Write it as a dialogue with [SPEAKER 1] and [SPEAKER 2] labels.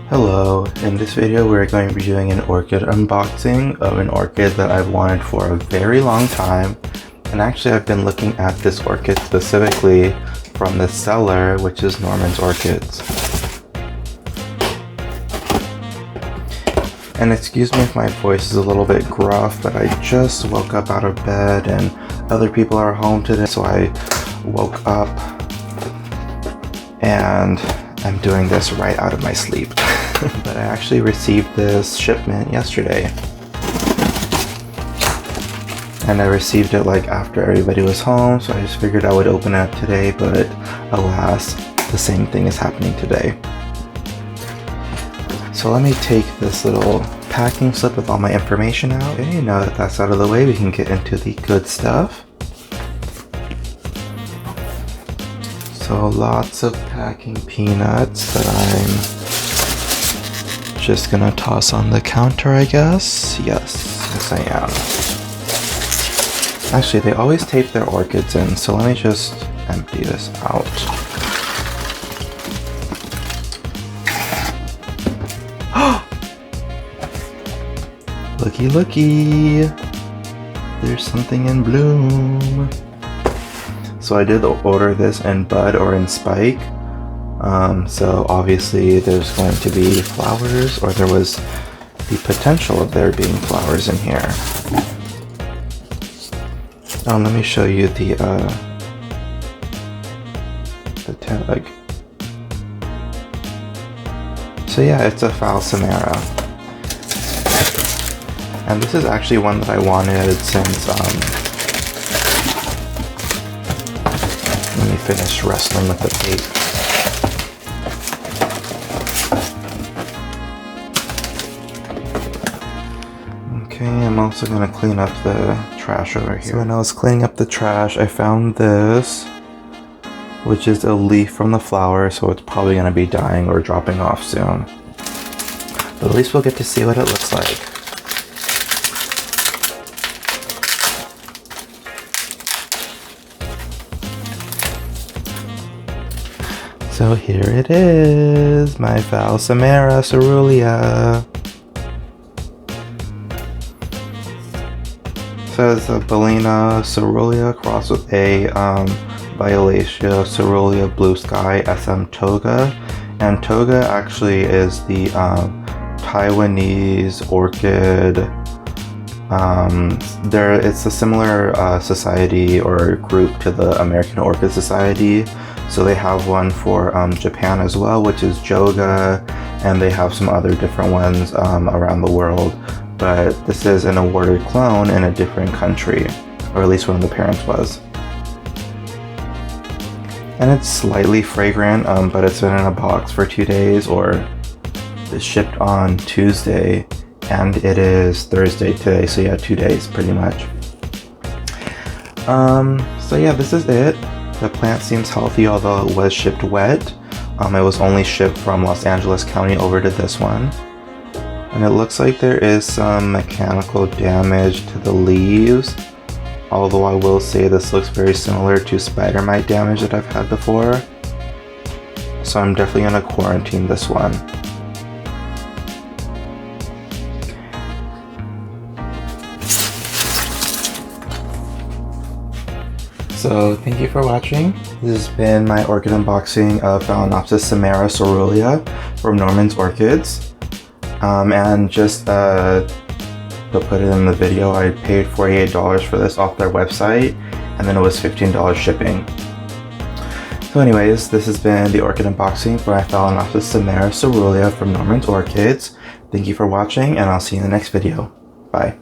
[SPEAKER 1] Hello, in this video we're going to be doing an orchid unboxing of an orchid that I've wanted for a very long time. And actually I've been looking at this orchid specifically from the seller, which is Norman's Orchids. And excuse me if my voice is a little bit gruff, but I just woke up out of bed and other people are home today, so I woke up and I'm doing this right out of my sleep. But I actually received this shipment yesterday. And I received it like after everybody was home, so I just figured I would open it today, but alas, the same thing is happening today. So let me take this little packing slip with all my information out. Okay, now that that's out of the way, we can get into the good stuff. So lots of packing peanuts that I'm just gonna toss on the counter, I guess. Yes I am. Actually, they always tape their orchids in, so let me just empty this out. Looky looky! There's something in bloom. So I did order this in bud or in spike. So obviously there's going to be flowers, or there was the potential of there being flowers in here. Let me show you the tag. So yeah, it's a phal Samera. And this is actually one that I wanted since, let me finish wrestling with the tape. Okay, I'm also going to clean up the trash over here. So when I was cleaning up the trash, I found this, which is a leaf from the flower, so it's probably going to be dying or dropping off soon. But at least we'll get to see what it looks like. So here it is, my phal Samera coerulea. So it's a Phalaenopsis Samera crossed with a Violacea coerulea blue sky SM toga. And toga actually is the Taiwanese orchid. It's a similar society or group to the American Orchid Society. So they have one for Japan as well, which is Joga, and they have some other different ones around the world. But this is an awarded clone in a different country, or at least one of the parents was. And it's slightly fragrant, but it's been in a box for 2 days, or it's shipped on Tuesday, and it is Thursday today, so yeah, 2 days pretty much. So yeah, this is it. The plant seems healthy, although it was shipped wet. It was only shipped from Los Angeles County over to this one. And it looks like there is some mechanical damage to the leaves. Although I will say this looks very similar to spider mite damage that I've had before. So I'm definitely going to quarantine this one. So thank you for watching. This has been my orchid unboxing of Phalaenopsis Samera coerulea from Norman's Orchids. And just to put it in the video, I paid $48 for this off their website, and then it was $15 shipping. So anyways, this has been the orchid unboxing for my Phalaenopsis Samera coerulea from Norman's Orchids. Thank you for watching, and I'll see you in the next video. Bye.